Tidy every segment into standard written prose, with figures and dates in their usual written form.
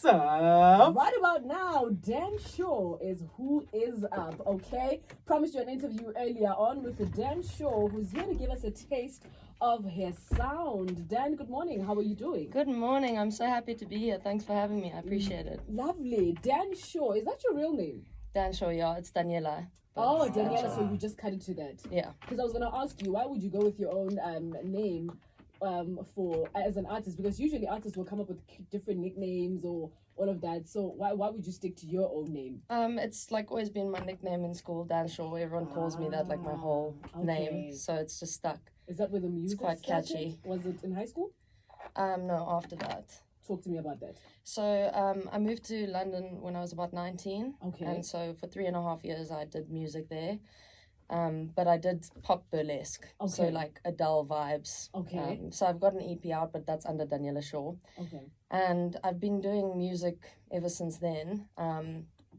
up? Right about now, Dan Shaw is Who Is Up, okay? Promised you an interview earlier on with Dan Shaw, who's here to give us a taste of his sound. Dan, good morning. How are you doing? Good morning. I'm so happy to be here. Thanks for having me. I appreciate it. Lovely. Dan Shaw, is that your real name? Dan Shaw, yeah, it's Daniela. Oh, Daniela, so you just cut it to that. Yeah. Because I was going to ask you, why would you go with your own name for as an artist? Because usually artists will come up with different nicknames or all of that. So why would you stick to your own name? It's like always been my nickname in school, Dan Shaw. Everyone calls me that, like my whole name. So it's just stuck. Is that where the music It's quite started? catchy. Was it in high school? No, after that. Talk to me about that. So I moved to London when I was about 19. Okay. And so for 3.5 years I did music there. But I did pop burlesque. Okay. So like Adele vibes. Okay. So I've got an EP out, but that's under Daniela Shaw. Okay. And I've been doing music ever since then.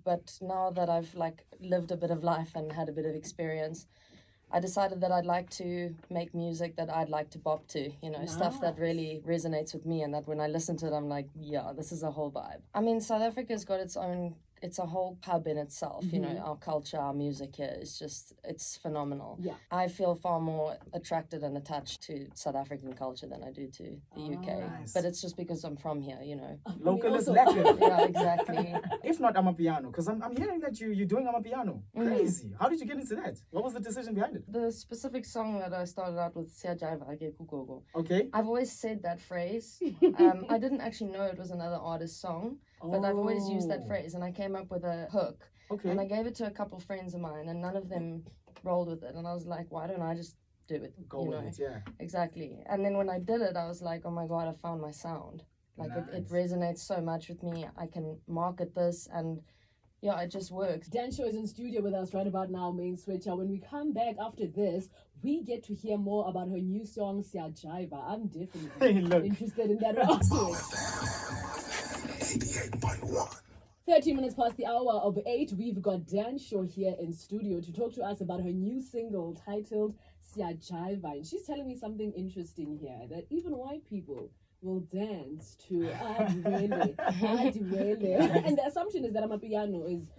But now that I've like lived a bit of life and had a bit of experience, I decided that I'd like to make music that I'd like to bop to, you know, stuff that really resonates with me and that when I listen to it, I'm like, yeah, this is a whole vibe. I mean, South Africa's got its own, it's a whole pub in itself, you know, our culture, our music here is just, it's phenomenal. Yeah. I feel far more attracted and attached to South African culture than I do to the UK. Nice. But it's just because I'm from here, you know. Local is also- lekker. Yeah, exactly. If not Amapiano, because I'm hearing that you're doing Amapiano. Crazy. How did you get into that? What was the decision behind it? The specific song that I started out with, SIYAJIVA, Okay. I've always said that phrase. I didn't actually know it was another artist's song, but I've always used that phrase, and I came up with a hook. Okay. And I gave it to a couple friends of mine, and none of them rolled with it. And I was like, why don't I just do it? Go you with know? it, yeah. Exactly. And then when I did it, I was like, oh my God, I found my sound. Like it resonates so much with me. I can market this, and yeah, it just works. Dan Shaw is in studio with us right about now, Main Switcher. When we come back after this, we get to hear more about her new song, SIYAJIVA. I'm definitely Hey, look. interested in that also. 13 minutes past the hour of 8, we've got Dan Shaw here in studio to talk to us about her new single titled SIYAJIVA. And she's telling me something interesting here, that even white people will dance to Adiwele. And the assumption is that Amapiano is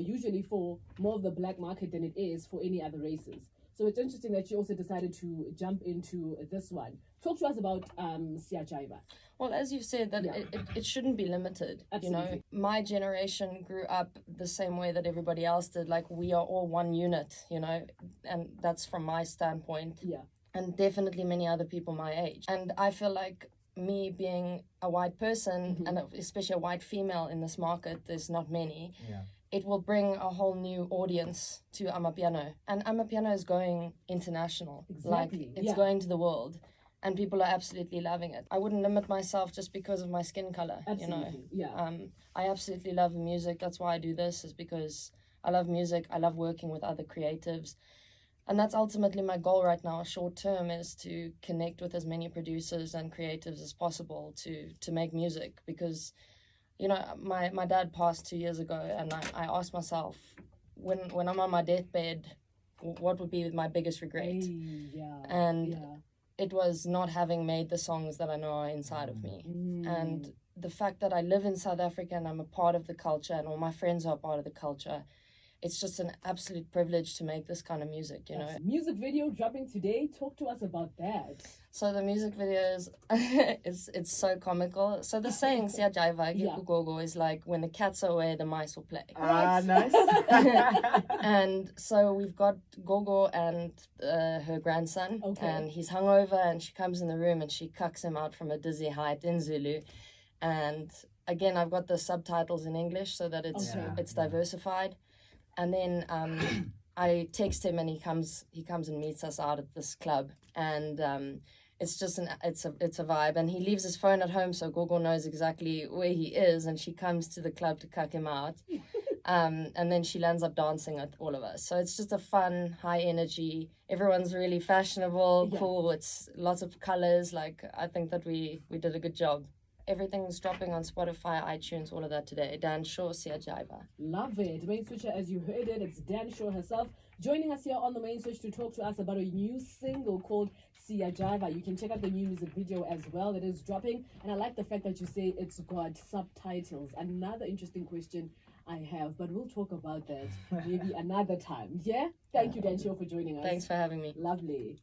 usually for more of the black market than it is for any other races. So it's interesting that she also decided to jump into this one. Talk to us about SIYAJIVA. Well, as you've said, that it shouldn't be limited. Absolutely. You know, my generation grew up the same way that everybody else did. Like, we are all one unit, you know, and that's from my standpoint. Yeah. And definitely many other people my age. And I feel like me being a white person, and especially a white female in this market, there's not many. Yeah. It will bring a whole new audience to Amapiano. And Amapiano is going international. Exactly, Like, it's yeah. going to the world. And people are absolutely loving it. I wouldn't limit myself just because of my skin color, Absolutely, you know. yeah. I absolutely love music. That's why I do this, is because I love music. I love working with other creatives. And that's ultimately my goal right now, short term, is to connect with as many producers and creatives as possible to make music. Because, you know, my dad passed 2 years ago, and I asked myself, when I'm on my deathbed, what would be my biggest regret? And it was not having made the songs that I know are inside of me. And the fact that I live in South Africa and I'm a part of the culture, and all my friends are a part of the culture, it's just an absolute privilege to make this kind of music, you know. Music video dropping today. Talk to us about that. So the music video is, it's so comical. So the saying SIYAJIVA Gogo is like, when the cat's are away, the mice will play. Ah, nice. And so we've got Gogo and her grandson, and he's hungover, and she comes in the room and she cucks him out from a dizzy height in Zulu. And again, I've got the subtitles in English so that it's diversified. And then I text him, and he comes and meets us out at this club, and it's just it's a vibe. And he leaves his phone at home, so Gogo knows exactly where he is, and she comes to the club to cuck him out. And then she lands up dancing with all of us. So it's just a fun, high energy. Everyone's really fashionable, cool. It's lots of colors. Like, I think that we did a good job. everything's dropping on Spotify, iTunes, all of that today. Dan Shaw, SIYAJIVA. Love it. Main Switcher, as you heard it, it's Dan Shaw herself joining us here on the Main Switch to talk to us about a new single called SIYAJIVA. You can check out the new music video as well that is dropping. And I like the fact that you say it's got subtitles. Another interesting question I have, but we'll talk about that maybe another time. Yeah? Thank you, Dan Shaw, for joining us. Thanks for having me. Lovely.